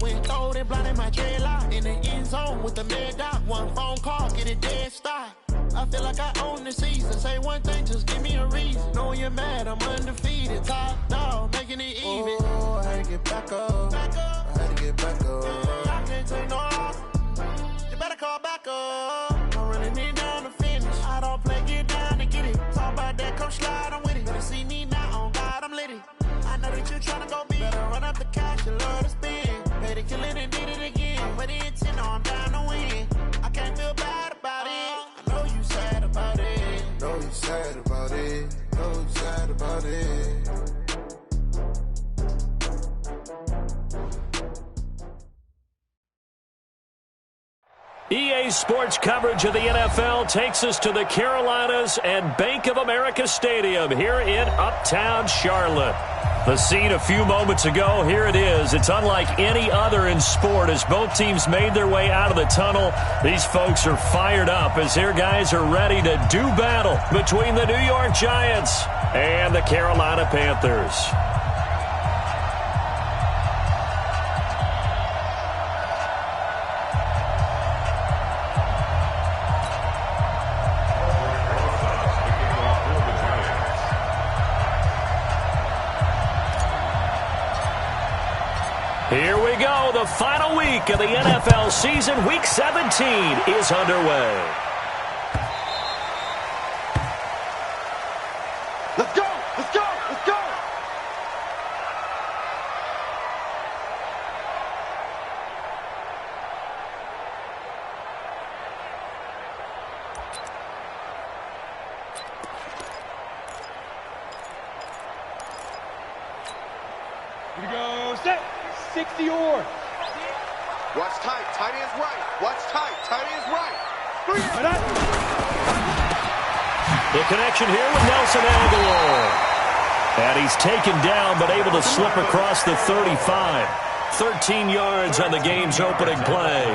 Went throw it, blinded my dreadlock. In the end zone with the mad dot. One phone call, get it dead stop. I feel like I own the season. Say one thing, just give me a reason. Know you're mad, I'm undefeated. Top dog, making it even. Oh, I had to get back up. I had to get back up. I can't take no loss. You better call back up. I'm running it down to finish. I don't play, get down to get it. Talk about that, come slide, I'm with it. Better see me now, on God, I'm litty. I know that you're trying to go big. Better run up the cash, you love to spend. Made it, kill it, and did it again. Put the intent on, down to win. I can't feel bad about it. I know you sad about it. Know you sad about it. Know you sad about it. EA Sports coverage of the NFL takes us to the Carolinas and Bank of America Stadium here in Uptown Charlotte. The scene a few moments ago, here it is. It's unlike any other in sport as both teams made their way out of the tunnel. These folks are fired up as their guys are ready to do battle between the New York Giants and the Carolina Panthers. Here we go. The final week of the NFL season. Week 17 is underway. Let's go! Let's go! Let's go! Here we go. Set. 60-yard. Watch tight. Tight end's right. Watch tight. Tight end's right. The connection here with Nelson Aguilar. And he's taken down but able to slip across the 35. 13 yards on the game's opening play.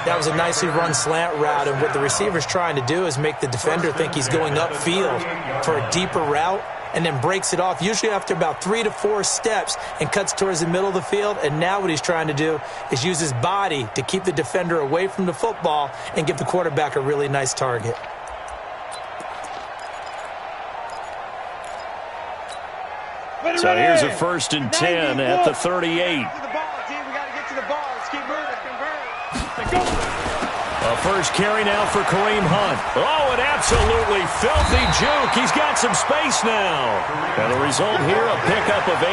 That was a nicely run slant route, and what the receiver's trying to do is make the defender think he's going upfield for a deeper route, and then breaks it off, usually after about 3 to 4 steps, and cuts towards the middle of the field. And now what he's trying to do is use his body to keep the defender away from the football and give the quarterback a really nice target. So here's a 1st and 10 at the 38. A first carry now for Kareem Hunt. Oh, an absolutely filthy juke. He's got some space now. And the result here, a pickup of 8.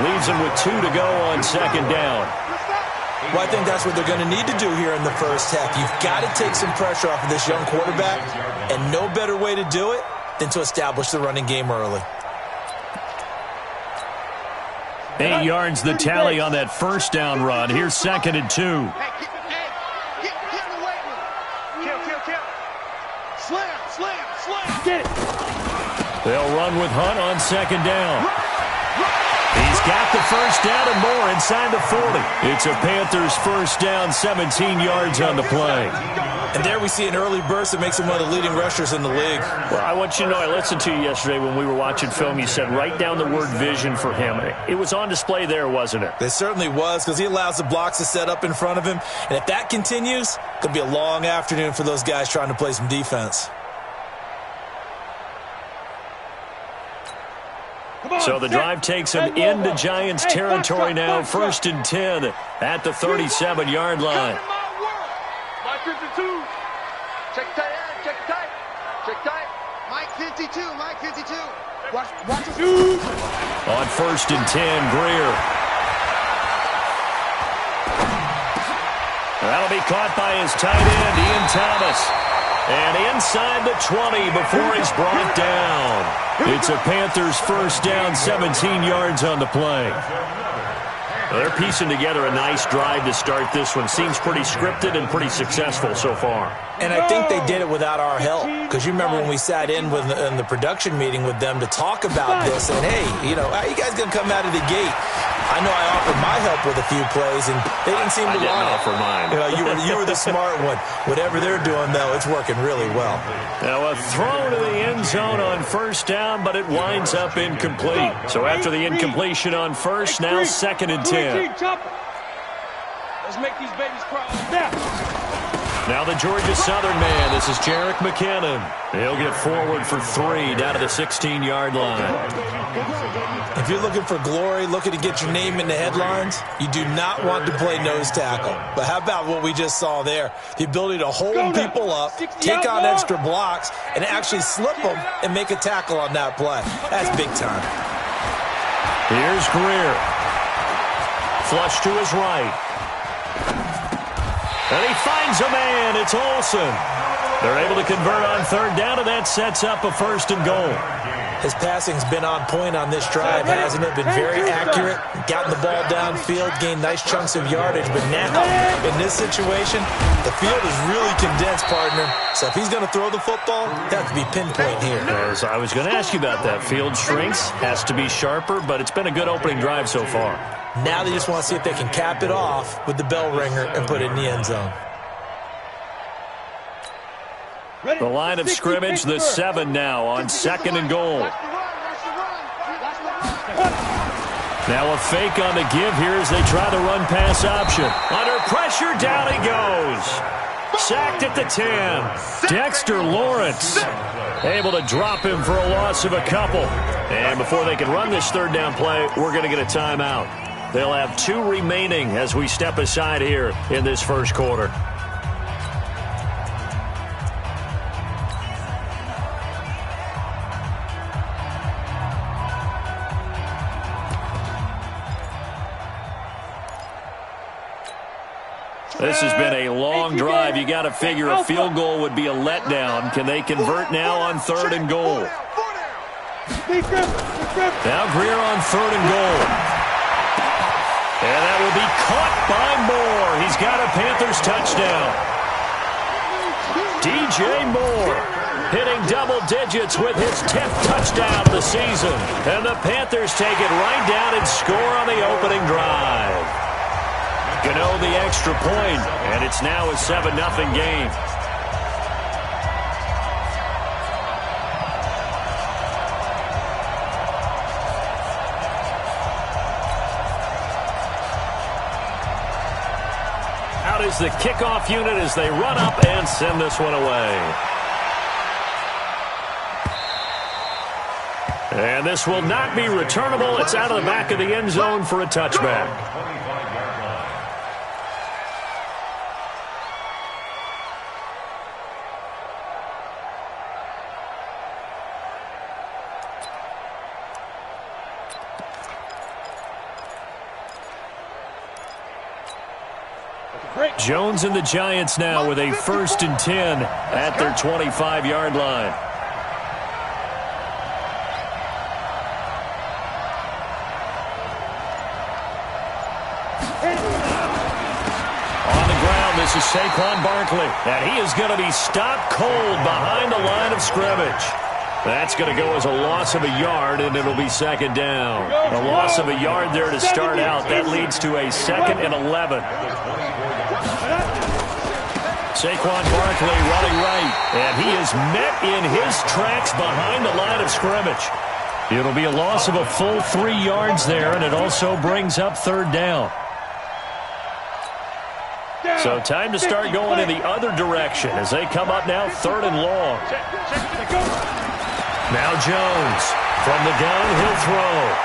Leaves him with 2 to go on second down. Well, I think that's what they're going to need to do here in the first half. You've got to take some pressure off of this young quarterback, and no better way to do it than to establish the running game early. 8 yards the tally on that first down run. Here's 2nd and 2. They'll run with Hunt on 2nd down. He's got the first down and more inside the 40. It's a Panthers first down, 17 yards on the play. And there we see an early burst that makes him one of the leading rushers in the league. Well, I want you to know, I listened to you yesterday when we were watching film. You said write down the word vision for him. It was on display there, wasn't it? It certainly was, because he allows the blocks to set up in front of him. And if that continues, it could be a long afternoon for those guys trying to play some defense. So the drive takes him into Giants territory now. 1st and 10 at the 37-yard line. Mike 52. Check tight end. Check tight. Check tight. Mike 52. Mike 52. Watch his shoot. On 1st and 10, Greer. That'll be caught by his tight end, Ian Thomas. And inside the 20 before he's brought down. It's a Panthers first down, 17 yards on the play. They're piecing together a nice drive to start this one. Seems pretty scripted and pretty successful so far. And I think they did it without our help. Because you remember when we sat in the production meeting with them to talk about this. And, hey, how you guys going to come out of the gate? I know I offered my help with a few plays, and they didn't seem to want it. I didn't offer mine. You were the smart one. Whatever they're doing, though, it's working really well. Now a throw to the end zone on first down, but it winds up incomplete. So after the incompletion on first, now 2nd and 10. Let's make these babies cry. Now the Georgia Southern man. This is Jerick McKinnon. He'll get forward for 3 down to the 16-yard line. If you're looking for glory, looking to get your name in the headlines, you do not want to play nose tackle. But how about what we just saw there? The ability to hold people up, take on extra blocks, and actually slip them and make a tackle on that play. That's big time. Here's Greer. Flush to his right. And he finds a man. It's Olsen. They're able to convert on 3rd down, and that sets up a 1st and goal. His passing's been on point on this drive, hasn't it? Been very accurate, gotten the ball downfield, gained nice chunks of yardage. But now, in this situation, the field is really condensed, partner. So if he's going to throw the football, it has to be pinpoint here. As I was going to ask you about that. Field shrinks, has to be sharper, but it's been a good opening drive so far. Now they just want to see if they can cap it off with the bell ringer and put it in the end zone. The line of scrimmage, the 7 now on 2nd and goal. Now a fake on the give here as they try the run-pass option. Under pressure, down he goes. Sacked at the 10. Dexter Lawrence able to drop him for a loss of a couple. And before they can run this 3rd down play, we're going to get a timeout. They'll have 2 remaining as we step aside here in this 1st quarter. This has been a long drive. You got to figure a field goal would be a letdown. Can they convert now on 3rd and goal? Now Greer on 3rd and goal. And that will be caught by Moore. He's got a Panthers touchdown. DJ Moore hitting double digits with his 10th touchdown of the season. And the Panthers take it right down and score on the opening drive. Gano the extra point, and it's now a 7-0 game. Out is the kickoff unit as they run up and send this one away. And this will not be returnable. It's out of the back of the end zone for a touchback. Jones and the Giants now with a 1st and 10 at their 25-yard line. On the ground, this is Saquon Barkley, and he is going to be stopped cold behind the line of scrimmage. That's going to go as a loss of a yard, and it'll be 2nd down. A loss of a yard there to start out. That leads to a 2nd and 11. Saquon Barkley running right, and he is met in his tracks behind the line of scrimmage. It'll be a loss of a full 3 yards there, and it also brings up 3rd down. So time to start going in the other direction as they come up now 3rd and long. Now Jones from the gun, he'll throw.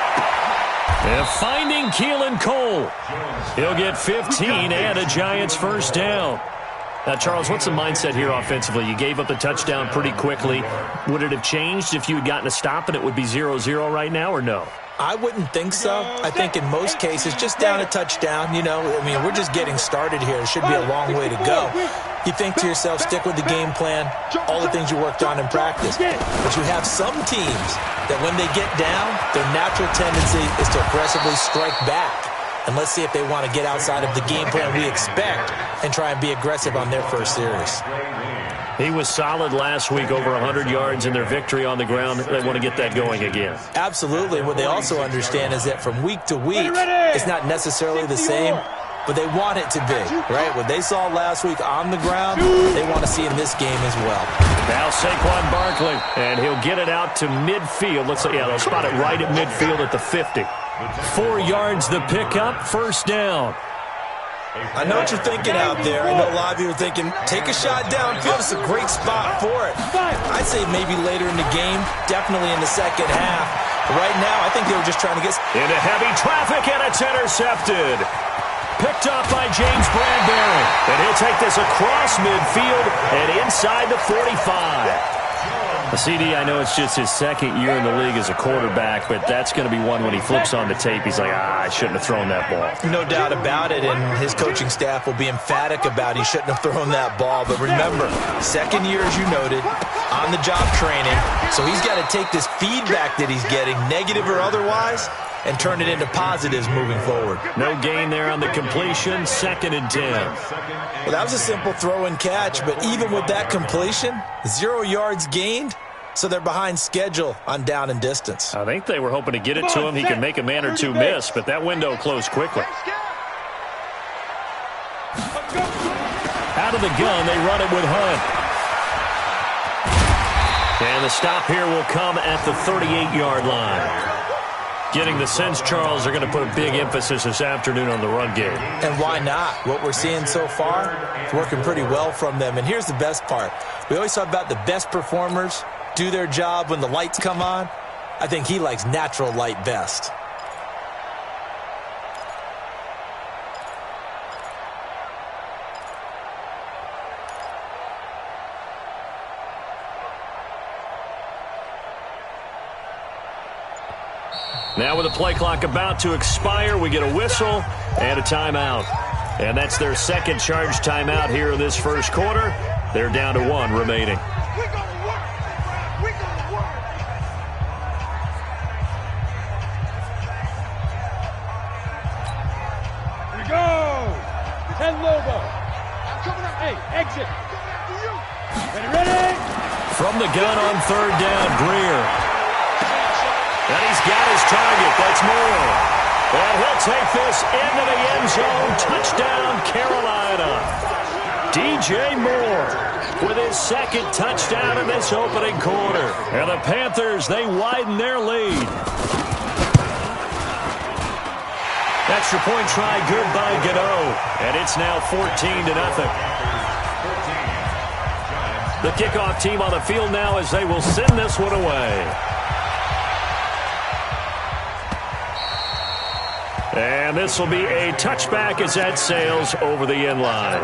And finding Keelan Cole. He'll get 15 and a Giants 1st down. Now, Charles, what's the mindset here offensively? You gave up the touchdown pretty quickly. Would it have changed if you had gotten a stop and it would be 0-0 right now, or no? I wouldn't think so. I think in most cases, just down a touchdown, we're just getting started here. It should be a long way to go. You think to yourself, stick with the game plan, all the things you worked on in practice. But you have some teams that when they get down, their natural tendency is to aggressively strike back. And let's see if they want to get outside of the game plan we expect and try and be aggressive on their first series. He was solid last week, over 100 yards in their victory on the ground. They want to get that going again. Absolutely. What they also understand is that from week to week, it's not necessarily the same, but they want it to be, right? What they saw last week on the ground, they want to see in this game as well. Now Saquon Barkley, and he'll get it out to midfield. Looks like, they'll spot it right at midfield at the 50. 4 yards the pickup, 1st down. I know what you're thinking out there. I know a lot of you are thinking, take a shot downfield. It's a great spot for it. I'd say maybe later in the game, definitely in the second half. But right now, I think they were just trying to get into heavy traffic, and it's intercepted. Picked up by James Bradbury. And he'll take this across midfield and inside the 45. CD, I know it's just his second year in the league as a quarterback, but that's going to be one when he flips on the tape. He's like, I shouldn't have thrown that ball. No doubt about it, and his coaching staff will be emphatic about he shouldn't have thrown that ball. But remember, second year, as you noted, on-the-job training, so he's got to take this feedback that he's getting, negative or otherwise, and turn it into positives moving forward. No gain there on the completion, 2nd and 10. Well, that was a simple throw and catch, but even with that completion, 0 yards gained, so they're behind schedule on down and distance. I think they were hoping to get it to him. He can make a man or two miss, but that window closed quickly. Out of the gun, they run it with Hunt. And the stop here will come at the 38-yard line. Getting the sense, Charles, they're going to put a big emphasis this afternoon on the run game. And why not? What we're seeing so far is working pretty well from them. And here's the best part. We always talk about the best performers do their job when the lights come on. I think he likes natural light best. Now with the play clock about to expire, we get a whistle and a timeout. And that's their second charge timeout here in this first quarter. They're down to 1 remaining. Here we go! 10 Lobo. Hey, exit. Ready? From the gun on 3rd down, Greer. And he's got his target. That's Moore. And he'll take this into the end zone. Touchdown, Carolina. DJ Moore with his 2nd touchdown in this opening quarter. And the Panthers, they widen their lead. Extra point try good by Gano. And it's now 14-0. The kickoff team on the field now as they will send this one away. And this will be a touchback as that sails over the end line.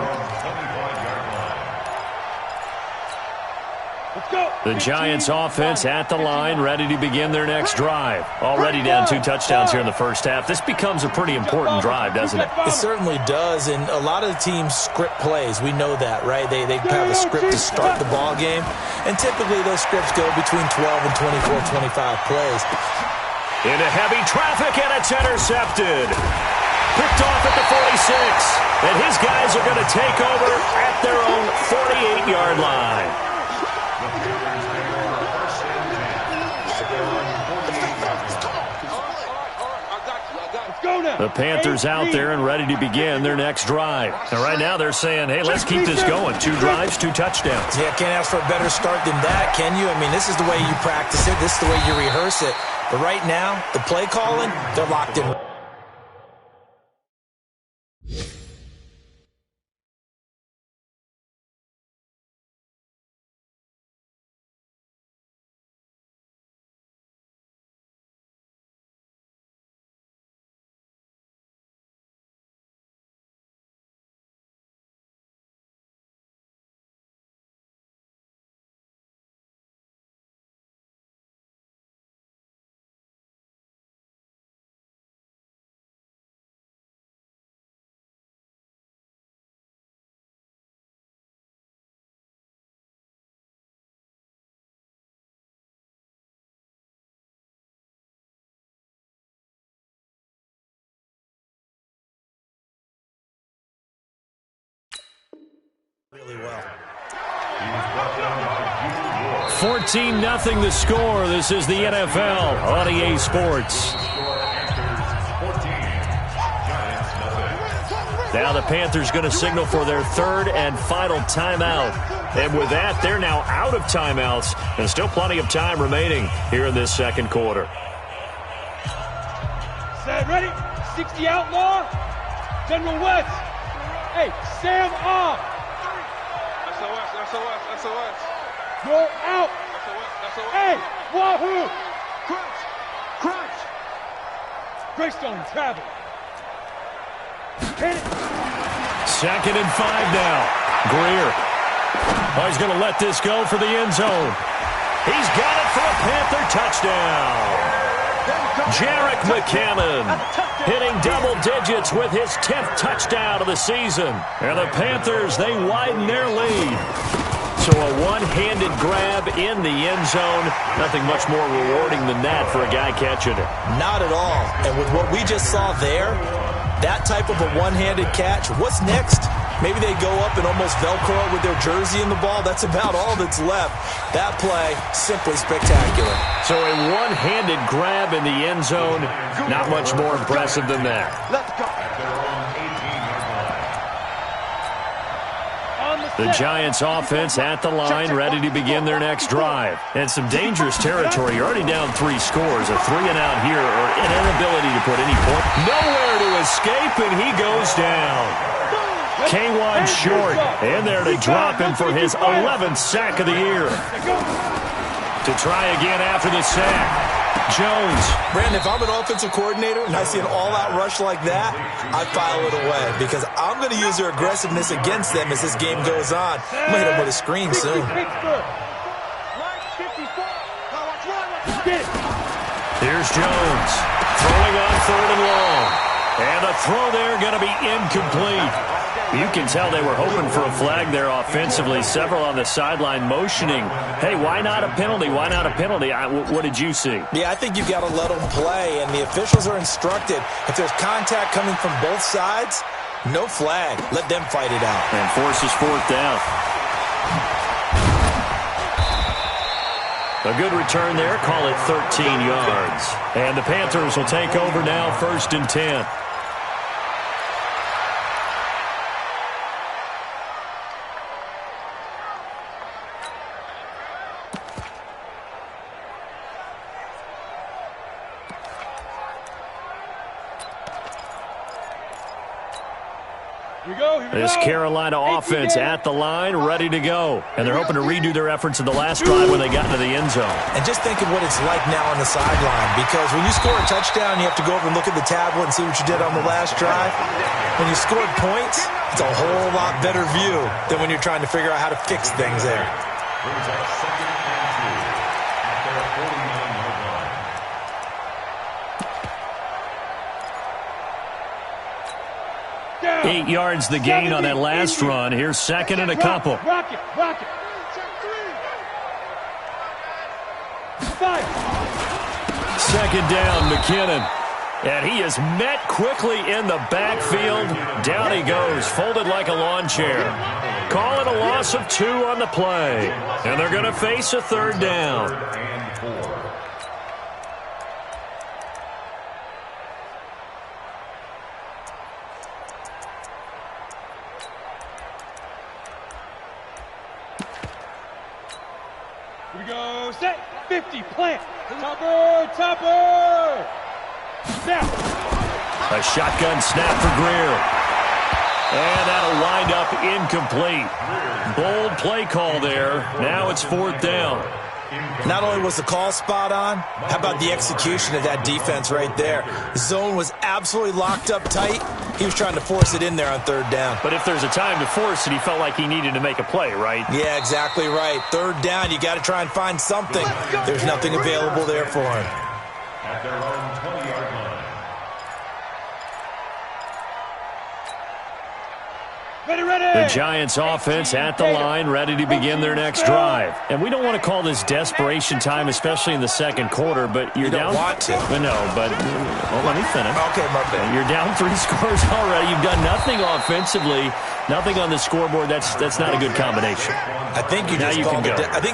The Giants offense at the line, ready to begin their next drive. Already down 2 touchdowns here in the first half. This becomes a pretty important drive, doesn't it? It certainly does, and a lot of the teams script plays. We know that, right? They have a script to start the ball game, and typically those scripts go between 12 and 24, 25 plays. Into heavy traffic, and it's intercepted. Picked off at the 46. And his guys are going to take over at their own 48-yard line. The Panthers out there and ready to begin their next drive. And right now they're saying, hey, let's keep this going. 2 drives, 2 touchdowns. Yeah, can't ask for a better start than that, can you? I mean, this is the way you practice it. This is the way you rehearse it. But right now, the play calling, they're locked in. Really well. 14-0 the score. This is the NFL on EA Sports. Now the Panthers going to signal for their 3rd and final timeout. And with that, they're now out of timeouts. And still plenty of time remaining here in this second quarter. Set, ready? 60 outlaw. General West. Hey, Sam off. SOS. You're out. SOS. Hey, wahoo. Crunch. Greystone travel. Hit it. 2nd and 5 now. Greer. Oh, he's going to let this go for the end zone. He's got it for a Panther touchdown. Jerick McCammon hitting double digits with his 10th touchdown of the season. And the Panthers, they widen their lead. So a one-handed grab in the end zone. Nothing much more rewarding than that for a guy catching it. Not at all. And with what we just saw there, that type of a one-handed catch, what's next? Maybe they go up and almost Velcro with their jersey in the ball. That's about all that's left. That play, simply spectacular. So a one-handed grab in the end zone, not much more impressive than that. Let's go. The Giants offense at the line, ready to begin their next drive. And some dangerous territory. You're already down 3 scores. A 3-and-out here or an inability to put any point. Nowhere to escape, and he goes down. K1 short, in there to drop him for his 11th sack of the year. To try again after the sack. Jones. Brandon, if I'm an offensive coordinator and I see an all-out rush like that, I file it away because I'm going to use their aggressiveness against them as this game goes on. I'm going to hit them with a screen soon. Here's Jones. Throwing on 3rd and long. And a throw there going to be incomplete. You can tell they were hoping for a flag there offensively. Several on the sideline motioning. Hey, why not a penalty? Why not a penalty? What did you see? Yeah, I think you've got to let them play, and the officials are instructed. If there's contact coming from both sides, no flag. Let them fight it out. And forces 4th down. A good return there. Call it 13 yards. And the Panthers will take over now, 1st and 10. This Carolina offense at the line, ready to go. And they're hoping to redo their efforts in the last drive when they got into the end zone. And just think of what it's like now on the sideline, because when you score a touchdown, you have to go over and look at the tablet and see what you did on the last drive. When you scored points, it's a whole lot better view than when you're trying to figure out how to fix things there. 8 yards the gain on that last run. Here's 2nd and a couple. Rock it. 2nd down, McKinnon. And he is met quickly in the backfield. Down he goes, folded like a lawn chair. Call it a loss of 2 on the play. And they're going to face a 3rd down. Here we go. Set. 50. Plant. Topper. Snap. A shotgun snap for Greer. And that'll wind up incomplete. Bold play call there. Now it's 4th down. Not only was the call spot on, how about the execution of that defense right there? The zone was absolutely locked up tight. He was trying to force it in there on 3rd down. But if there's a time to force it, he felt like he needed to make a play, right? Yeah, exactly right. 3rd down, you got to try and find something. There's nothing available there for him. At their own 20-yard line. The Giants offense at the line, ready to begin their next drive. And we don't want to call this desperation time, especially in the 2nd quarter, but you're down. You don't want to. No, but well, let me finish. Okay, my bad. You're down 3 scores already. You've done nothing offensively, nothing on the scoreboard. That's not a good combination. I think you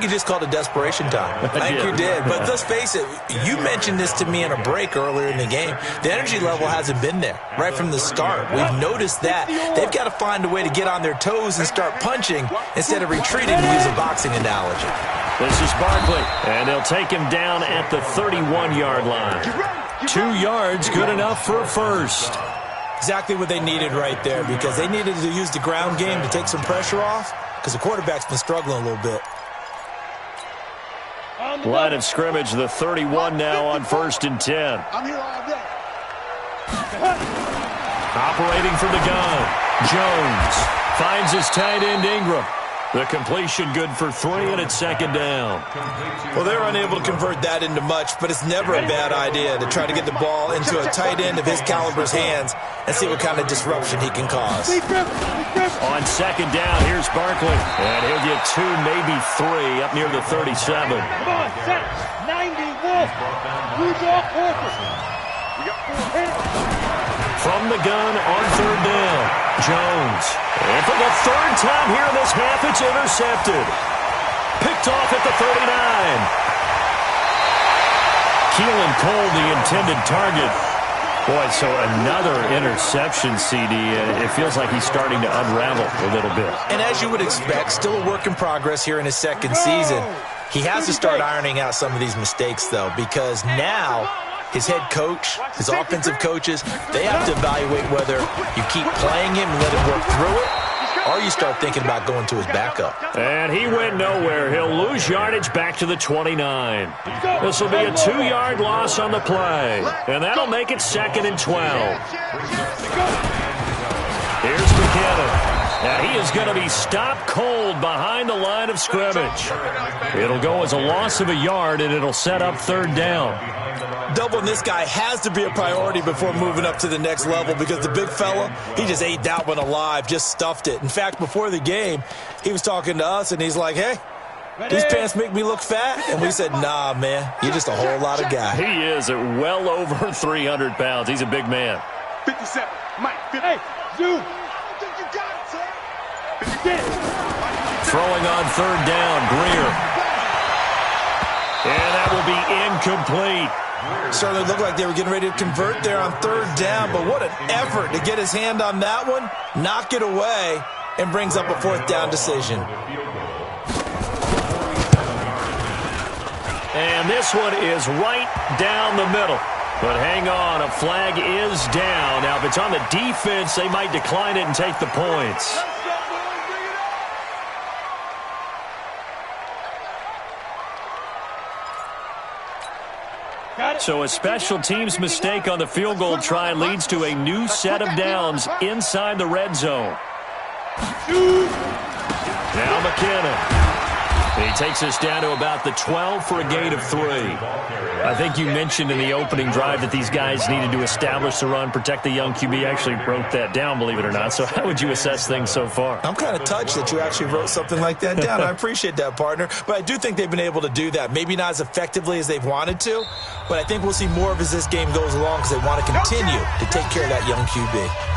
just called it desperation time. I think you did. But let's face it, you mentioned this to me in a break earlier in the game. The energy level hasn't been there right from the start. We've noticed that. They've got to find a way to get on their toes and start punching instead of retreating, to use a boxing analogy. This is Barkley, and they'll take him down at the 31-yard line. 2 yards, good enough for a first. Exactly what they needed right there, because they needed to use the ground game to take some pressure off, because the quarterback's been struggling a little bit. Line of scrimmage, the 31 now on 1st and 10. I'm here all day. Operating from the gun, Jones finds his tight end Ingram. The completion good for 3, and it's 2nd down. Well, they were unable to convert that into much, but it's never a bad idea to try to get the ball into a tight end of his caliber's hands and see what kind of disruption he can cause. On 2nd down, here's Barkley, and he'll get 2, maybe 3, up near the 37. Come on, set. 90 Wolf. Rudolph Walker. From the gun on 3rd down, Jones. And for the 3rd time here in this half, it's intercepted. Picked off at the 39. Keelan Cole, the intended target. Boy, so another interception, CD. It feels like he's starting to unravel a little bit. And as you would expect, still a work in progress here in his 2nd season. He has to start ironing out some of these mistakes, though, because now his head coach, his offensive coaches, they have to evaluate whether you keep playing him and let him work through it, or you start thinking about going to his backup. And he went nowhere. He'll lose yardage back to the 29. This will be a 2-yard loss on the play, and that'll make it 2nd and 12. Here's McKinnon. Now he is going to be stopped cold behind the line of scrimmage. It'll go as a loss of a yard, and it'll set up 3rd down. Doubling this guy has to be a priority before moving up to the next level, because the big fella, he just ate that one alive, just stuffed it. In fact, before the game, he was talking to us, and he's like, hey, these pants make me look fat? And we said, nah, man, you're just a whole lot of guy. He is at well over 300 pounds. He's a big man. 57. Mike, 50. Hey, Zoom. You got it, sir. Throwing on 3rd down, Greer. And that will be incomplete. Certainly looked like they were getting ready to convert there on 3rd down, but what an effort to get his hand on that one, knock it away, and brings up a 4th down decision. And this one is right down the middle. But hang on, a flag is down. Now, if it's on the defense, they might decline it and take the points. So a special teams mistake on the field goal try leads to a new set of downs inside the red zone. Now McKinnon. He takes us down to about the 12 for a gain of 3. I think you mentioned in the opening drive that these guys needed to establish the run, protect the young QB. I actually wrote that down, believe it or not. So how would you assess things so far? I'm kind of touched that you actually wrote something like that down. I appreciate that, partner. But I do think they've been able to do that. Maybe not as effectively as they've wanted to, but I think we'll see more of as this game goes along, because they want to continue to take care of that young QB.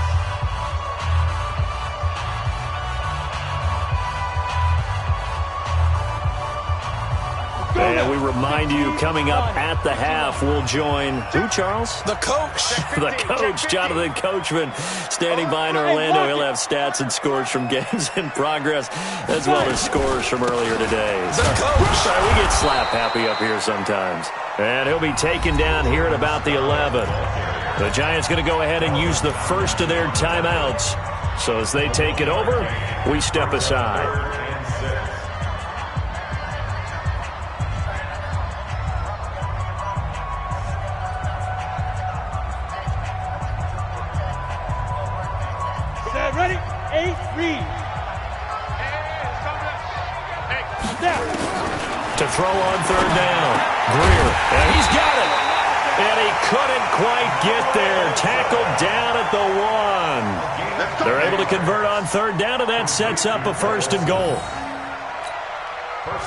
And we remind you, coming up at the half, we'll join who, Charles? The coach. The coach, Jonathan Coachman, standing by in Orlando. He'll have stats and scores from games in progress, as well as scores from earlier today. The coach. Sorry, we get slap happy up here sometimes. And he'll be taken down here at about the 11. The Giants going to go ahead and use the first of their timeouts. So as they take it over, we step aside. Ready? 8, read. To throw on 3rd down. Greer. And he's got it. And he couldn't quite get there. Tackled down at the 1. They're able to convert on 3rd down, and that sets up a 1st and goal.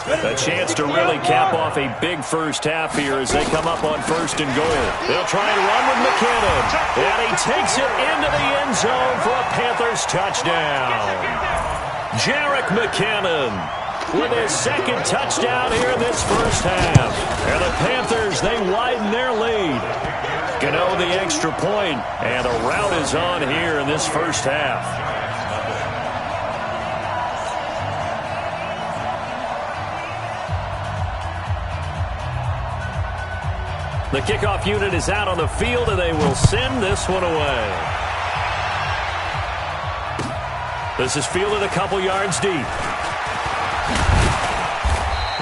A chance to really cap off a big first half here as they come up on 1st and goal. They'll try and run with McKinnon. And he takes it into the end zone for a Panthers touchdown. Jerick McKinnon with his 2nd touchdown here in this first half. And the Panthers, they widen their lead. Gano the extra point, and the rout is on here in this first half. The kickoff unit is out on the field, and they will send this one away. This is fielded a couple yards deep.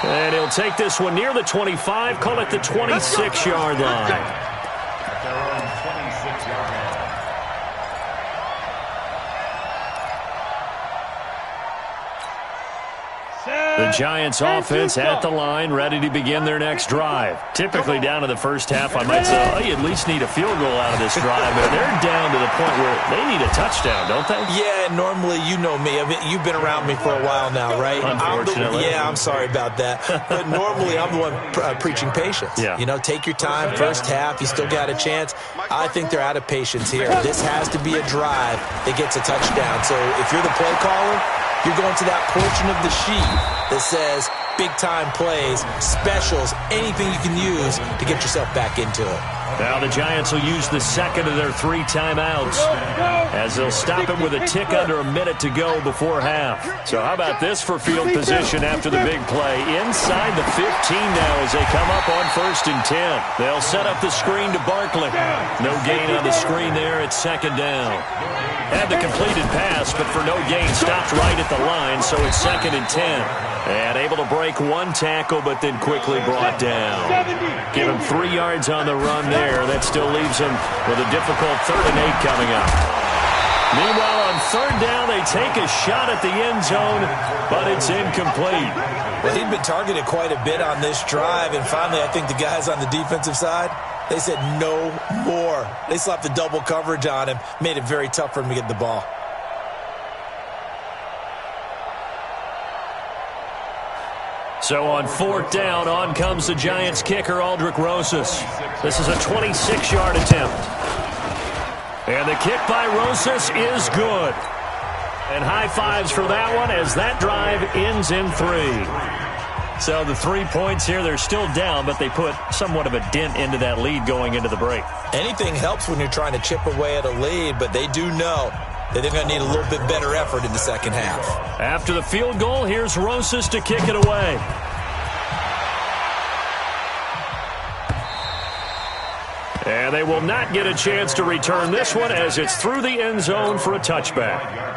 And he'll take this one near the 25, call it the 26-yard line. At their own 26-yard line. The Giants offense at the line, ready to begin their next drive. Typically down to the first half, I might say, oh, you at least need a field goal out of this drive. But they're down to the point where they need a touchdown, don't they? Yeah, normally, you know me. I mean, you've been around me for a while now, right? Unfortunately. I'm sorry about that. But normally, I'm the one preaching patience. Yeah. You know, take your time. First half, you still got a chance. I think they're out of patience here. This has to be a drive that gets a touchdown. So if you're the play caller, you're going to that portion of the sheet that says big-time plays, specials, anything you can use to get yourself back into it. Now the Giants will use the second of their 3 timeouts as they'll stop it with a tick under a minute to go before half. So how about this for field position after the big play? Inside the 15 now as they come up on 1st and 10. They'll set up the screen to Barkley. No gain on the screen there. It's 2nd down. Had the completed pass, but for no gain, stopped right at the line, so it's 2nd and 10. And able to break 1 tackle, but then quickly brought down. Give him 3 yards on the run there. That still leaves him with a difficult 3rd and 8 coming up. Meanwhile, on 3rd down, they take a shot at the end zone, but it's incomplete. Well, he'd been targeted quite a bit on this drive, and finally I think the guys on the defensive side, they said no more. They slapped the double coverage on him, made it very tough for him to get the ball. So on 4th down, on comes the Giants kicker, Aldrick Rosas. This is a 26-yard attempt. And the kick by Rosas is good. And high fives for that one as that drive ends in 3. So the 3 points here, they're still down, but they put somewhat of a dent into that lead going into the break. Anything helps when you're trying to chip away at a lead, but they do know that they're going to need a little bit better effort in the second half. After the field goal, here's Rosas to kick it away. And they will not get a chance to return this one as it's through the end zone for a touchback.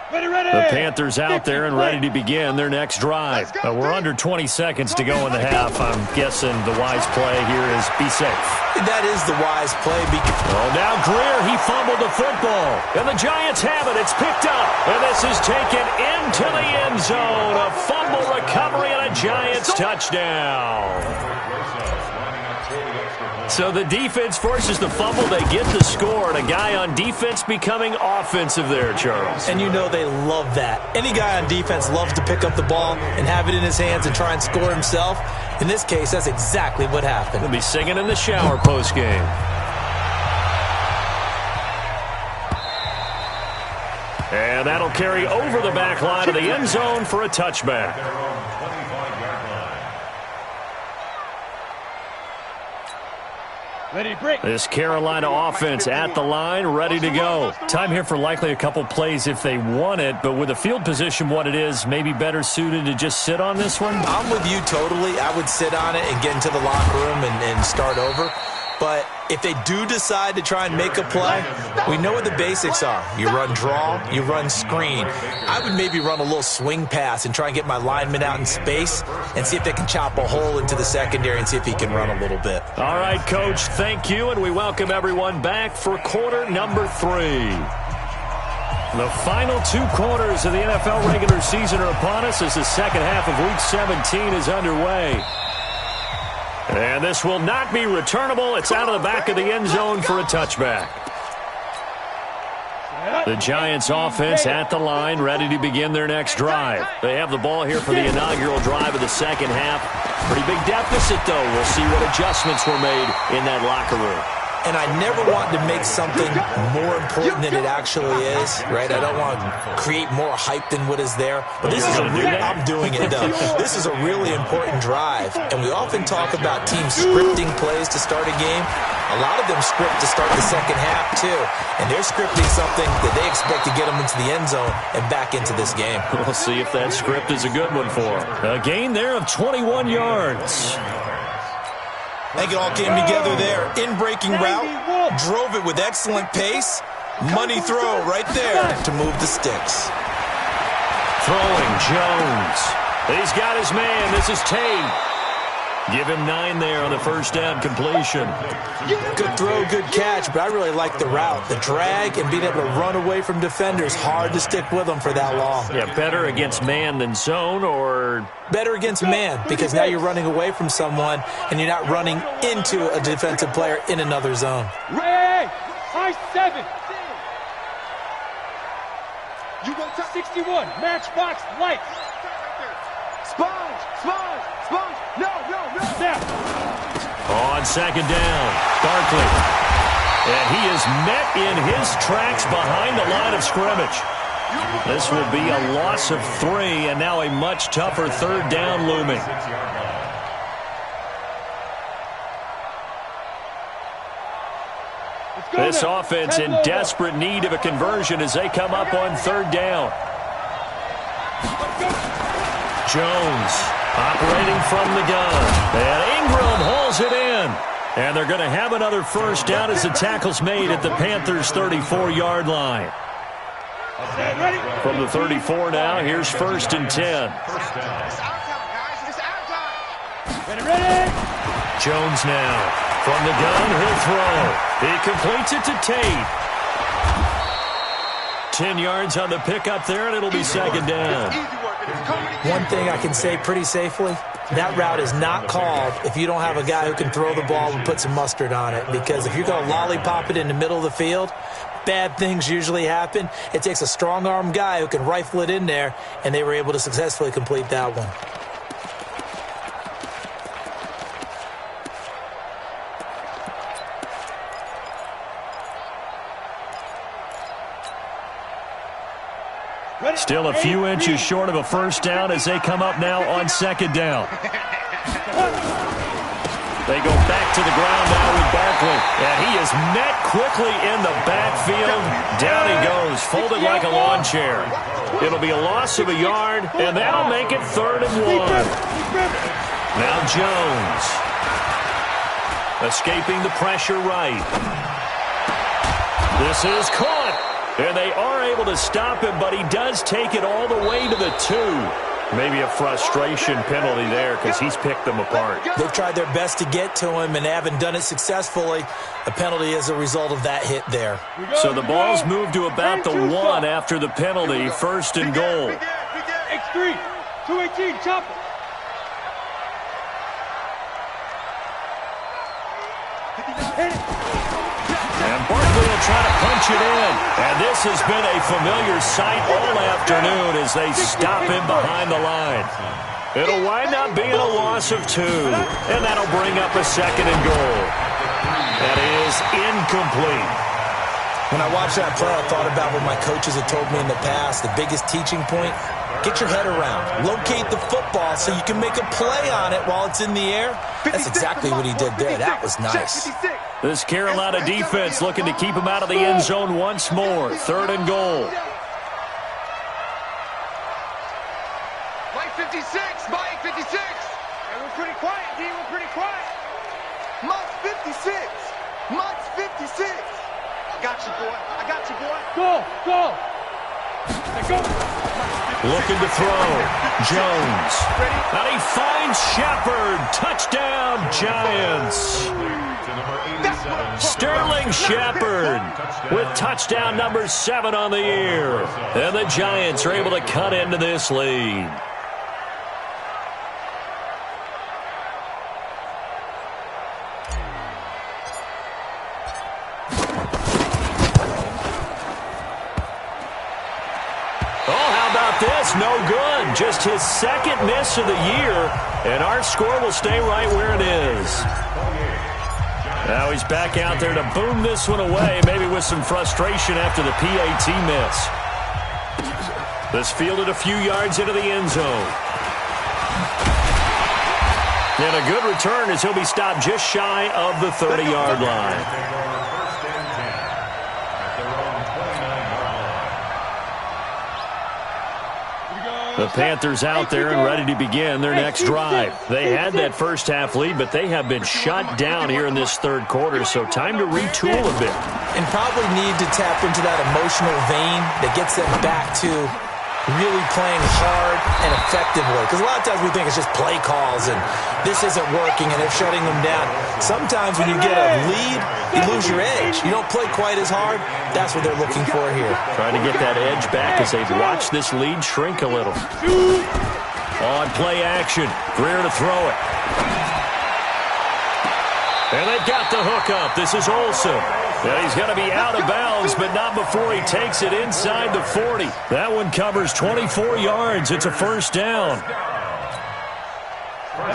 The Panthers out there and ready to begin their next drive. We're under 20 seconds to go in the half. I'm guessing the wise play here is be safe. That is the wise play. Oh, now Greer, he fumbled the football. And the Giants have it. It's picked up. And this is taken into the end zone. A fumble recovery and a Giants touchdown. So the defense forces the fumble. They get the score, and a guy on defense becoming offensive there, Charles. And you know they love that. Any guy on defense loves to pick up the ball and have it in his hands and try and score himself. In this case, that's exactly what happened. He'll be singing in the shower postgame. And that'll carry over the back line of the end zone for a touchback. This Carolina offense at the line, ready to go. Time here for likely a couple plays if they want it, but with the field position what it is, maybe better suited to just sit on this one? I'm with you totally. I would sit on it and get into the locker room and start over. But if they do decide to try and make a play, we know what the basics are. You run draw, you run screen. I would maybe run a little swing pass and try and get my lineman out in space and see if they can chop a hole into the secondary and see if he can run a little bit. All right, Coach, thank you, and we welcome everyone back for quarter number 3. The final 2 quarters of the NFL regular season are upon us as the second half of Week 17 is underway. And this will not be returnable. It's out of the back of the end zone for a touchback. The Giants offense at the line, ready to begin their next drive. They have the ball here for the inaugural drive of the second half. Pretty big deficit, though. We'll see what adjustments were made in that locker room. And I never want to make something more important than it actually is, right? I don't want to create more hype than what is there. But this is I'm doing it, though. This is a really important drive. And we often talk about teams scripting plays to start a game. A lot of them script to start the second half, too. And they're scripting something that they expect to get them into the end zone and back into this game. We'll see if that script is a good one for them. A gain there of 21 yards. I think it all came together there. In-breaking route, drove it with excellent pace. Money throw right there to move the sticks. Throwing Jones. He's got his man. This is Tate. Give him 9 there on the first down completion. Good throw, good catch, but I really like the route. The drag and being able to run away from defenders, hard to stick with them for that long. Yeah, better against man than zone, or? Better against man, because now you're running away from someone and you're not running into a defensive player in another zone. Ray, high 7. You want 61, matchbox lights. Sponge, sponge, sponge. No. On second down, Barkley. And he is met in his tracks behind the line of scrimmage. This will be a loss of 3, and now a much tougher third down looming. This offense in desperate need of a conversion as they come up on third down. Jones operating from the gun. And Ingram hauls it in. And they're going to have another first down as the tackle's made at the Panthers' 34-yard line. From the 34 now, here's 1st and 10. Ready? Jones now. From the gun, he'll throw. He completes it to Tate. 10 yards on the pickup there, and it'll be second down. One thing I can say pretty safely, that route is not called if you don't have a guy who can throw the ball and put some mustard on it. Because if you're going to lollipop it in the middle of the field, bad things usually happen. It takes a strong-arm guy who can rifle it in there, and they were able to successfully complete that one. Still a few inches short of a first down as they come up now on second down. They go back to the ground now with Barkley. And he is met quickly in the backfield. Down he goes, folded like a lawn chair. It'll be a loss of a yard, and that'll make it 3rd and 1. Now Jones. Escaping the pressure right. This is caught. And they are able to stop him, but he does take it all the way to the 2. Maybe a frustration penalty there because he's picked them apart. They've tried their best to get to him and haven't done it successfully. A penalty as a result of that hit there. So the ball's moved to about the 1 after the penalty, 1st and goal. X3, 218, chop it. And Barkley will try to punch it in. And this has been a familiar sight all afternoon as they stop him behind the line. It'll wind up being a loss of 2. And that'll bring up a 2nd and goal. That is incomplete. When I watched that play, I thought about what my coaches had told me in the past. The biggest teaching point, get your head around. Locate the football so you can make a play on it while it's in the air. That's exactly what he did there. That was nice. This Carolina defense looking to keep him out of the end zone once more. 3rd and goal. Mike 56, Mike 56. Hey, we're pretty quiet, D. We're pretty quiet. Mike 56. Mike 56. I got you, boy. I got you, boy. Go. Let's go. Looking to throw. Jones. And he finds Shepard. Touchdown, Giants. Sterling Shepard with touchdown number 7 on the year. And the Giants are able to cut into this lead. This no good. Just his 2nd miss of the year, and our score will stay right where it is. Now he's back out there to boom this one away, maybe with some frustration after the PAT miss. This fielded a few yards into the end zone. And a good return as he'll be stopped just shy of the 30-yard line. The Panthers out there and ready to begin their next drive. They had that first half lead, but they have been shut down here in this third quarter, so time to retool a bit. And probably need to tap into that emotional vein that gets them back to really playing hard and effectively. Because a lot of times we think it's just play calls and this isn't working and they're shutting them down. Sometimes when you get a lead, you lose your edge. You don't play quite as hard. That's what they're looking for here. Trying to get that edge back as they've watched this lead shrink a little. On play action, Greer to throw it. And they've got the hook up. This is Olsen. Yeah, he's going to be out of bounds, but not before he takes it inside the 40. That one covers 24 yards. It's a first down.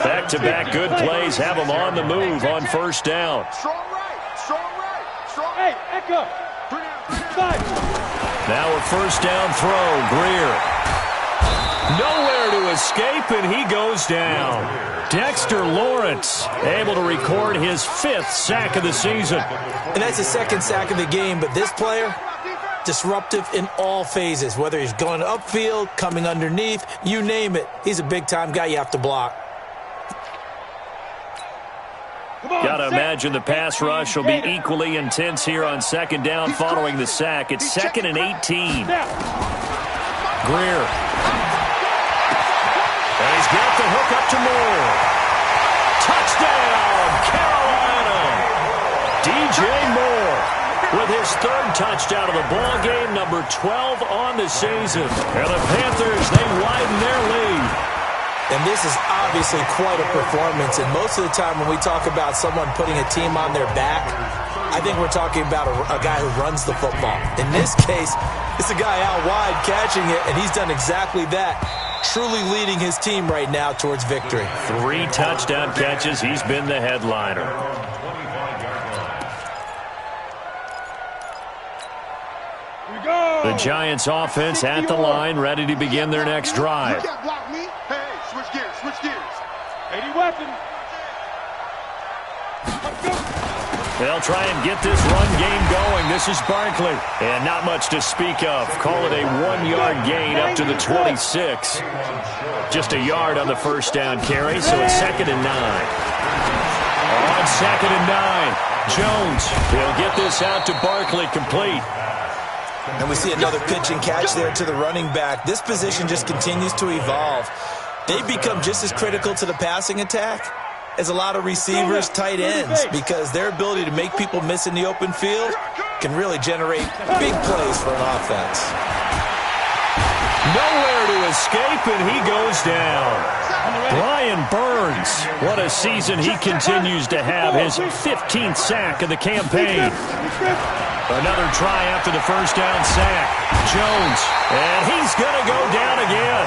Back-to-back good plays have him on the move on first down. Strong right, strong right, strong. Hey, Echo. Now a first down throw, Greer. Nowhere to escape, and he goes down. Dexter Lawrence able to record his 5th sack of the season. And that's the 2nd sack of the game, but this player, disruptive in all phases, whether he's going upfield, coming underneath, you name it. He's a big-time guy you have to block. Got to imagine the pass rush will be equally intense here on second down following the sack. It's 2nd and 18. Greer. And he's got the hook up to Moore. Touchdown, Carolina. DJ Moore with his 3rd touchdown of the ball game, number 12 on the season. And the Panthers, they widen their lead. And this is obviously quite a performance. And most of the time when we talk about someone putting a team on their back, I think we're talking about a guy who runs the football. In this case, it's a guy out wide catching it, and he's done exactly that. Truly leading his team right now towards victory. 3 touchdown catches. He's been the headliner. The Giants offense at the line, ready to begin their next drive. You can't block me. Hey, switch gears, switch gears. 80 weapons. They'll try and get this run game going. This is Barkley. And not much to speak of. Call it a 1-yard gain up to the 26. Just a yard on the first down carry, so it's 2nd and 9. On 2nd and 9, Jones. He'll get this out to Barkley, complete. And we see another pitch and catch there to the running back. This position just continues to evolve. They become just as critical to the passing attack as a lot of receivers, tight ends, because their ability to make people miss in the open field can really generate big plays for an offense. Nowhere to escape, and he goes down. Brian Burns, what a season he continues to have, his 15th sack of the campaign. Another try after the first down sack. Jones, and he's going to go down again.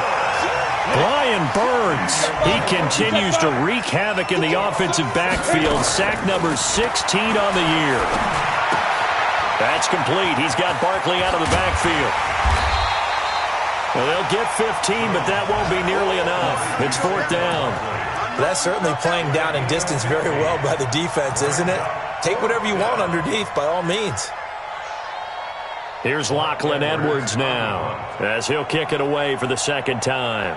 Brian Burns, he continues to wreak havoc in the offensive backfield. Sack number 16 on the year. That's complete. He's got Barkley out of the backfield. Well, they'll get 15, but that won't be nearly enough. It's 4th down. That's certainly playing down in distance very well by the defense, isn't it? Take whatever you want underneath, by all means. Here's Lachlan Edwards now, as he'll kick it away for the 2nd time.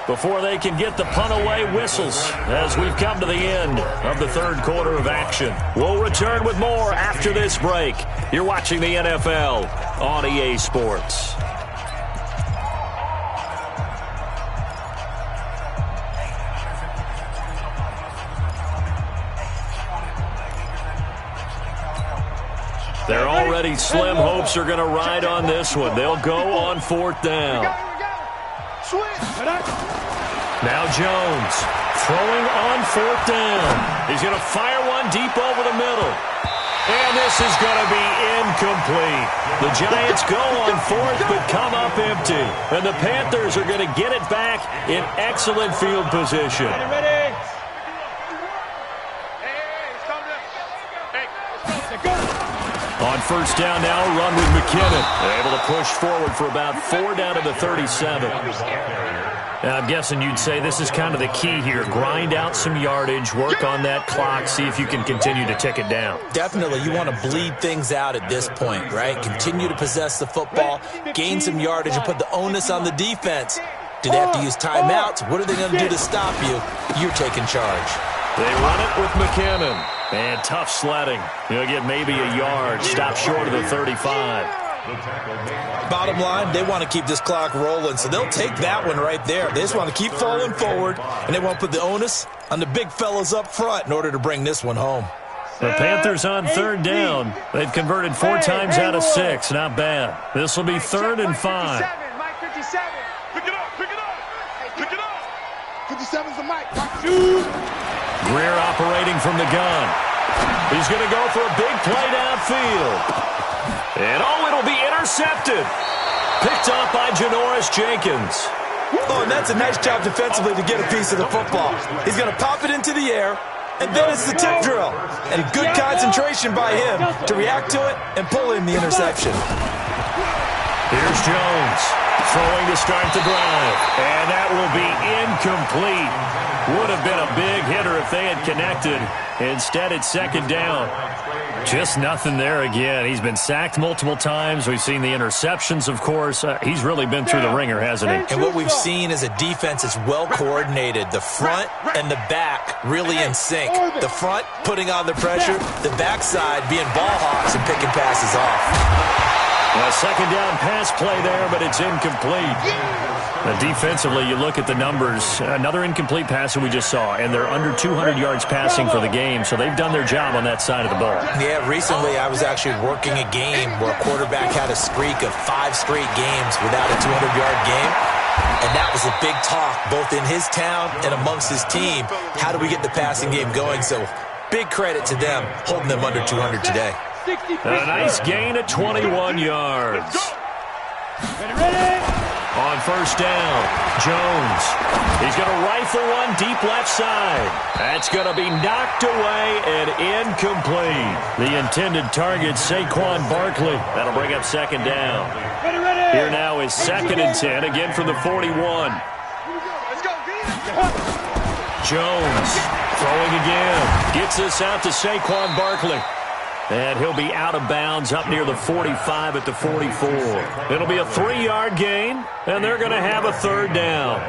Before they can get the punt away, whistles as we've come to the end of the 3rd quarter of action. We'll return with more after this break. You're watching the NFL on EA Sports. They're already slim hopes are going to ride on this one. They'll go on 4th down. Now Jones throwing on 4th down. He's going to fire one deep over the middle. And this is going to be incomplete. The Giants go on 4th but come up empty. And the Panthers are going to get it back in excellent field position. Ready? On 1st down now, a run with McKinnon. Able to push forward for about 4 down to the 37. I'm guessing you'd say this is kind of the key here. Grind out some yardage, work on that clock, see if you can continue to tick it down. Definitely, you want to bleed things out at this point, right? Continue to possess the football, gain some yardage, and put the onus on the defense. Do they have to use timeouts? What are they going to do to stop you? You're taking charge. They run it with McKinnon. And tough sledding. He'll get maybe a yard. Stop short of the 35. Bottom line, they want to keep this clock rolling, so they'll take that one right there. They just want to keep falling forward, and they want to put the onus on the big fellas up front in order to bring this one home. The Panthers on third down. They've converted 4 times out of 6. Not bad. This will be 3rd and 5. Mike 57. Pick it up, pick it up. Pick it up. 57's the Mike. Greer operating from the gun. He's going to go for a big play downfield. And, it'll be intercepted. Picked off by Janoris Jenkins. Oh, and that's a nice job defensively to get a piece of the football. He's going to pop it into the air, and then it's the tip drill. And good concentration by him to react to it and pull in the interception. Here's Jones throwing to start the drive. And that will be incomplete. Would have been a big hitter if they had connected. Instead, it's 2nd down. Just nothing there again. He's been sacked multiple times. We've seen the interceptions, of course. He's really been through the ringer, hasn't he? And what we've seen is a defense that's well coordinated. The front and the back really in sync. The front putting on the pressure, the backside being ball hawks and picking passes off. A 2nd down pass play there, but it's incomplete. Defensively, you look at the numbers. Another incomplete pass that we just saw, and they're under 200 yards passing for the game, so they've done their job on that side of the ball. Yeah, recently I was actually working a game where a quarterback had a streak of 5 straight games without a 200-yard game, and that was a big talk both in his town and amongst his team. How do we get the passing game going? So big credit to them holding them under 200 today. A nice gain at 21 yards. On 1st down, Jones. He's going to rifle one deep left side. That's going to be knocked away and incomplete. The intended target, Saquon Barkley. That'll bring up 2nd down. Here now is 2nd and 10, again from the 41. Jones throwing again. Gets this out to Saquon Barkley. And he'll be out of bounds up near the 45 at the 44. It'll be a 3-yard gain, and they're going to have a 3rd down.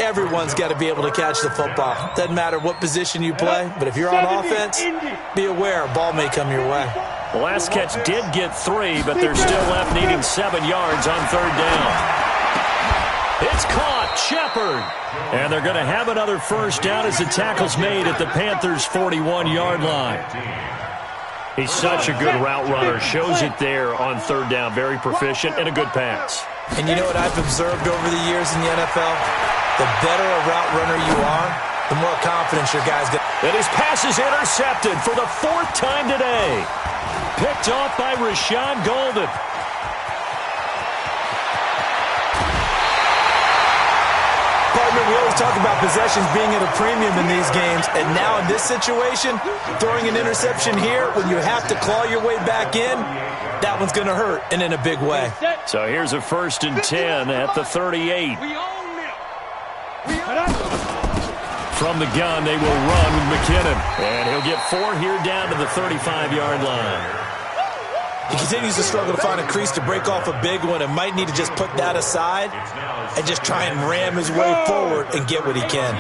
Everyone's got to be able to catch the football. Doesn't matter what position you play, but if you're on offense, be aware a ball may come your way. The last catch did get 3, but they're still left needing 7 yards on 3rd down. It's caught, Shepard. And they're going to have another 1st down as the tackle's made at the Panthers' 41-yard line. He's such a good route runner. Shows it there on 3rd down. Very proficient and a good pass. And you know what I've observed over the years in the NFL? The better a route runner you are, the more confidence your guy's got. And his pass is intercepted for the 4th time today. Picked off by Rashad Golden. We always talk about possessions being at a premium in these games, and now in this situation, throwing an interception here when you have to claw your way back in, that one's going to hurt, and in a big way. So here's a 1st and 10 at the 38. From the gun, they will run with McKinnon, and he'll get 4 here down to the 35-yard line. He continues to struggle to find a crease to break off a big one and might need to just put that aside and just try and ram his way forward and get what he can.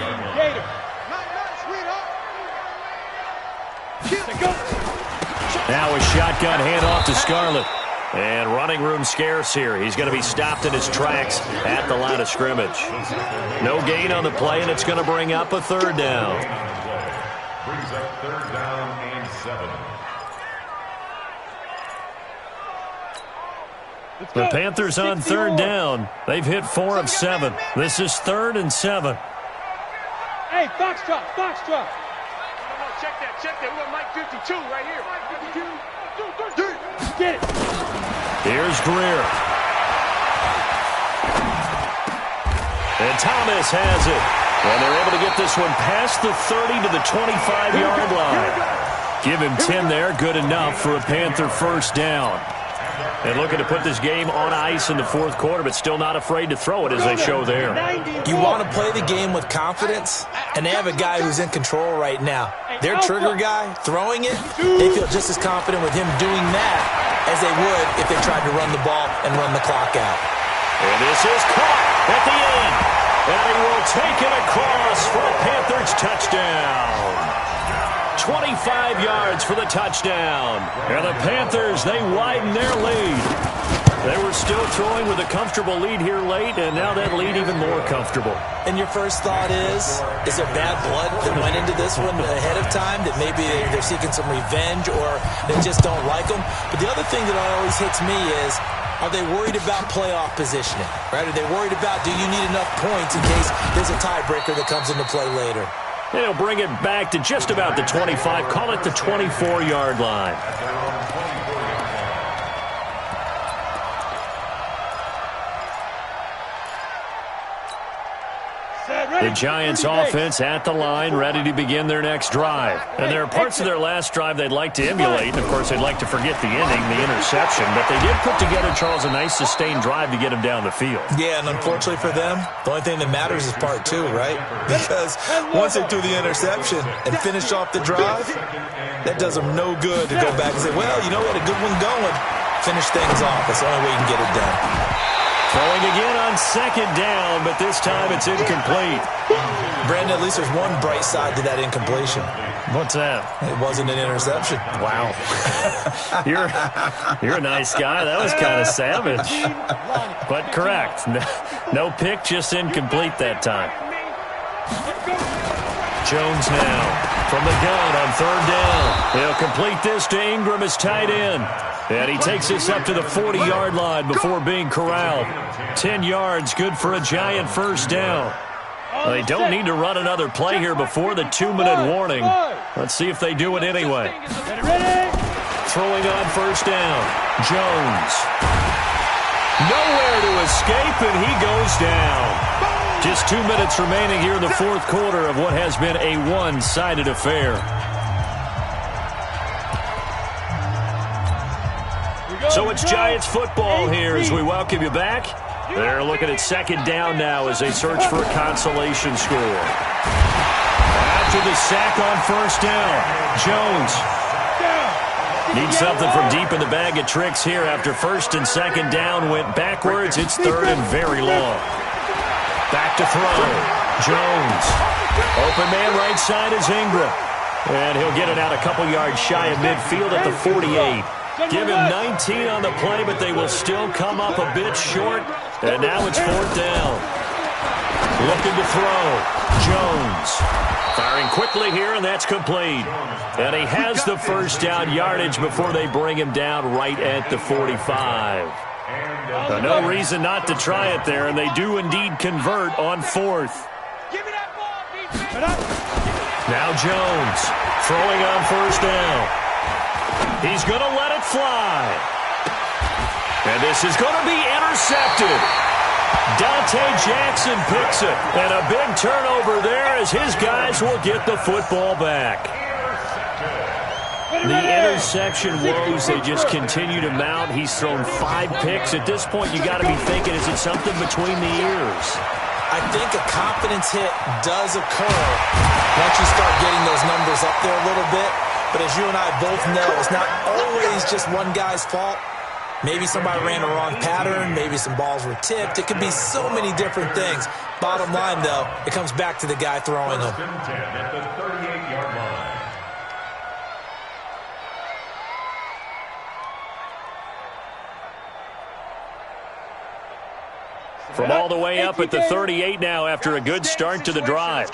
Now a shotgun handoff to Scarlett. And running room scarce here. He's going to be stopped in his tracks at the line of scrimmage. No gain on the play, and it's going to bring up a 3rd down. Brings up 3rd down and 7. The Panthers on 3rd down. They've hit 4 of 7. This is 3rd and 7. Hey, Foxtrot, Foxtrot. No, check that. We got Mike 52 right here. Mike 52. Get it. Here's Greer. And Thomas has it. And they're able to get this one past the 30 to the 25-yard line. Give him 10 there. Good enough for a Panther 1st down. And looking to put this game on ice in the fourth quarter, but still not afraid to throw it as they show there. You want to play the game with confidence, and they have a guy who's in control right now. Their trigger guy, throwing it, they feel just as confident with him doing that as they would if they tried to run the ball and run the clock out. And this is caught at the end. And he will take it across for a Panthers touchdown. 25 yards for the touchdown. And the Panthers, they widen their lead. They were still throwing with a comfortable lead here late, and now that lead even more comfortable. And your first thought is there bad blood that went into this one ahead of time, that maybe they're seeking some revenge or they just don't like them? But the other thing that always hits me is, are they worried about playoff positioning? Right? Are they worried about, do you need enough points in case there's a tiebreaker that comes into play later? They'll bring it back to just about the 25, call it the 24-yard line. The Giants offense at the line, ready to begin their next drive. And there are parts of their last drive they'd like to emulate. And, of course, they'd like to forget the ending, the interception. But they did put together, Charles, a nice sustained drive to get him down the field. Yeah, and unfortunately for them, the only thing that matters is part two, right? Because once they threw the interception and finished off the drive, that does them no good to go back and say, well, you know, we had a good one going. Finish things off. That's the only way you can get it done. Throwing again on second down, but this time it's incomplete. Brandon, at least there's one bright side to that incompletion. What's that? It wasn't an interception. Wow. You're a nice guy. That was kind of savage. But correct. No pick, just incomplete that time. Jones now from the gun on third down. He'll complete this to Ingram as tight end. And he takes us up to the 40-yard line before being corralled. 10 yards, good for a Giant first down. Well, they don't need to run another play here before the 2-minute warning. Let's see if they do it anyway. Throwing on first down. Jones. Nowhere to escape, and he goes down. Just 2 minutes remaining here in the fourth quarter of what has been a one-sided affair. So it's Giants football here as we welcome you back. They're looking at second down now as they search for a consolation score. After the sack on first down, Jones needs something from deep in the bag of tricks here. After first and second down went backwards, it's third and very long. Back to throw. Jones. Open man right side is Ingram. And he'll get it out a couple yards shy of midfield at the 48. Give him 19 on the play, but they will still come up a bit short. And now it's fourth down. Looking to throw. Jones. Firing quickly here, and that's complete. And he has the first down yardage before they bring him down right at the 45. No reason not to try it there, and they do indeed convert on fourth. Now Jones throwing on first down. He's going to let it fly. And this is going to be intercepted. Dante Jackson picks it. And a big turnover there as his guys will get the football back. The interception woes, they just continue to mount. He's thrown 5 picks. At this point, you got to be thinking, is it something between the ears? I think a confidence hit does occur once you start getting those numbers up there a little bit. But as you and I both know, it's not always just one guy's fault. Maybe somebody ran a wrong pattern. Maybe some balls were tipped. It could be so many different things. Bottom line, though, it comes back to the guy throwing them. At the 38-yard line. From all the way up at the 38 now after a good start to the drive.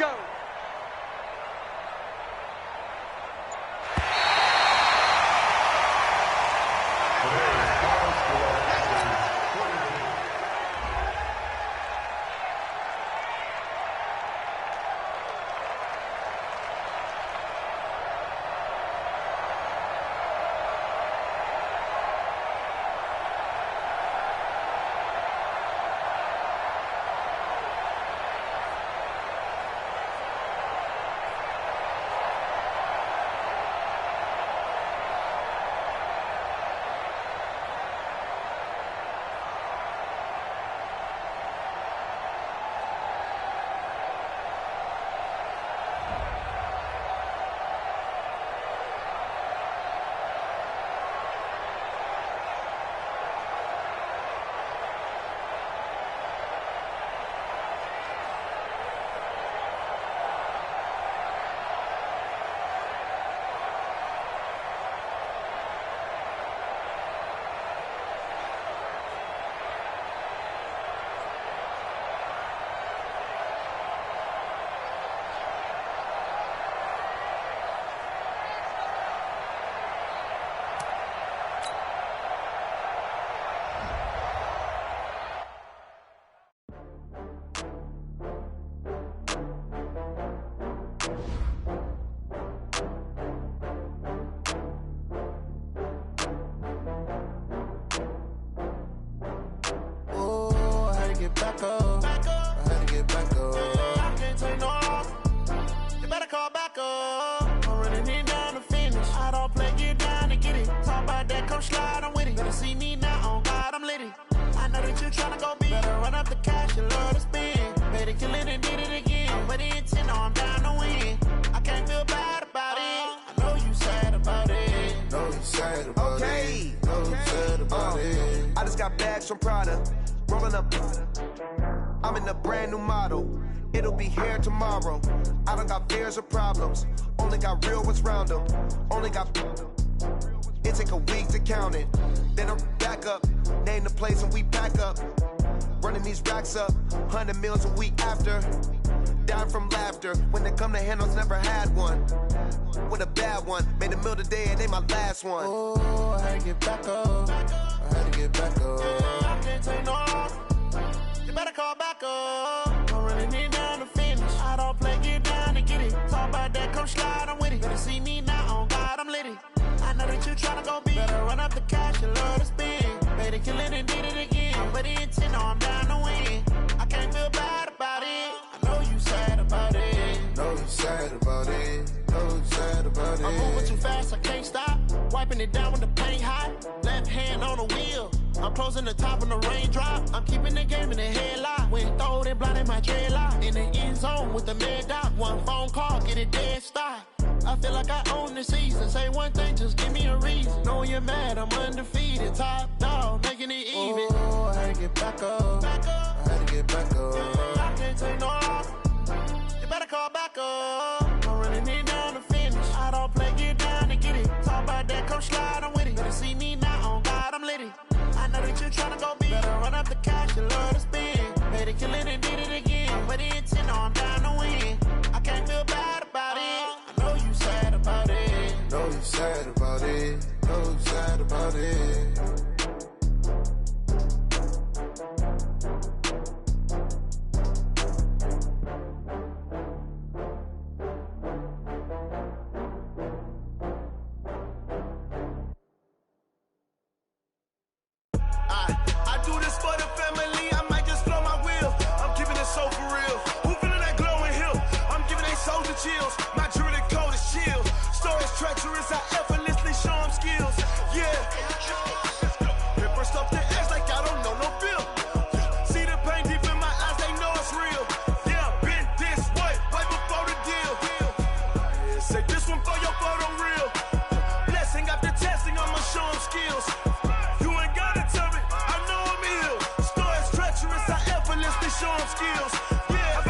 back up. I had to get back up. I can't take no loss. You better call back up. I'm running it down to finish. I don't play, get down to get it. Talk about that, come slide, I'm with it. Better see me now, on God, I'm litty. I know that you tryna go big. Better run up the cash, you love to spend. Better kill it and did it again. But the intent, no, I'm down to win. I can't feel bad about it. I know you sad about it. Know you sad about it. Know you sad about it. I just got bags from Prada. Rolling up. I'm in a brand new model. It'll be here tomorrow. I don't got fears or problems. Only got real ones round them. Only got. It take a week to count it. Then I'm back up. Name the place and we pack up. Running these racks up. 100 meals a week after. Down from laughter. When they come to handles, never had one. With a bad one. Made a meal today and they my last one. Oh, I had to get back up. I had to get back up. I can't take no loss. You better call back up. I'm running it down to finish. I don't play, get down to get it. Talk about that, come slide, I'm with it. Better see me now, on God, I'm litty. I know that you tryna go big. Better run up the cash, you love to spend. Better kill it and did it again. But the intent, no, I'm down to win. I can't feel bad about it. I know you sad about it. Know you sad about it. Know you sad about it. I'm moving too fast, I can't stop. Wiping it down when the paint hot. Left hand on the wheel. I'm closing the top when the raindrop. I'm keeping the game in the headlock. When throwed and blinded my dreadlock. In the end zone with the mad dot. One phone call, get it dead stop. I feel like I own the season. Say one thing, just give me a reason. Knowing you're mad, I'm undefeated. Top dog, making it even. Oh, I had to get back up. I had to get back up. I can't take no loss. You better call back up. I'm running it down to finish. I don't play, get down to get it. Talk about that, come slide, I'm with it. Better see me now, on God, I'm litty. I know that you tryna go big. Better run up the cash, you love to spend. Better kill it and did it again. But the intent, no, I'm down to win. I can't feel bad about it. I know you sad about it. Know you sad about it. Know you sad about it. I do this for the family. I might just blow my wheel. I'm giving it so for real. Who feeling that glowing hill? I'm giving they soldier chills. My jewelry cold as chill. Stories treacherous. I effortlessly show them skills. Yeah. It burst off the edge like I don't know no feel. See the pain deep in my eyes. They know it's real. Yeah, been this way before the deal. Say this one for your photo real. Blessing after testing. I'ma show them skills. Show them skills. Yeah,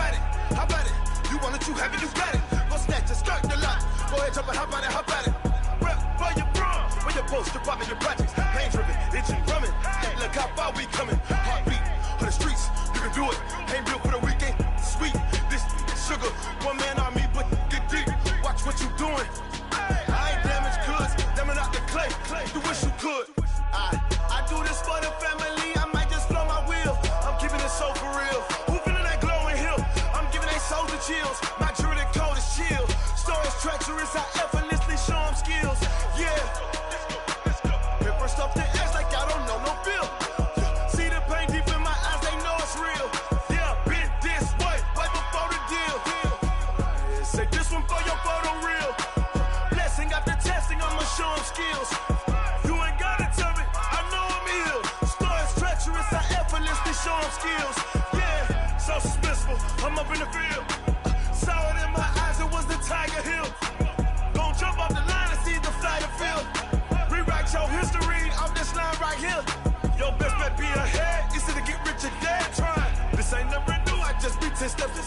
how about it? You want it, you have it, you got it. Go snatch it, skirt the lot. Go ahead, jump it, how about it? Rep for your bro, for your poster, popping your projects. Pain driven, itching, drumming. Look how far we coming. Heartbeat on the streets, you can do it. Ain't built for the weekend. Sweet, this sugar, one man army, but get deep. Watch what you doing. I ain't damaged goods, damn out the clay. You wish you could. I do this for the family. I might just blow my wheel. I'm keeping it so for real. Who feeling that glowing hill? I'm giving they soldier chills. My jewelry cold as chill. Stories treacherous. I effortlessly show them skills. Yeah. It burst off the edge like I don't know no feel. See the pain deep in my eyes. They know it's real. Yeah, been this way before the deal. Say this one for your photo real. Blessing after testing. I'ma show them skills. Show them skills, yeah, so suspenseful. I'm up in the field, saw it in my eyes, it was the Tiger Hill. Gon' jump off the line and see the fly the field. Rewrite your history off this line right here. Your best bet be ahead, instead of get rich or dead trying. This ain't never new, I just be 10 steps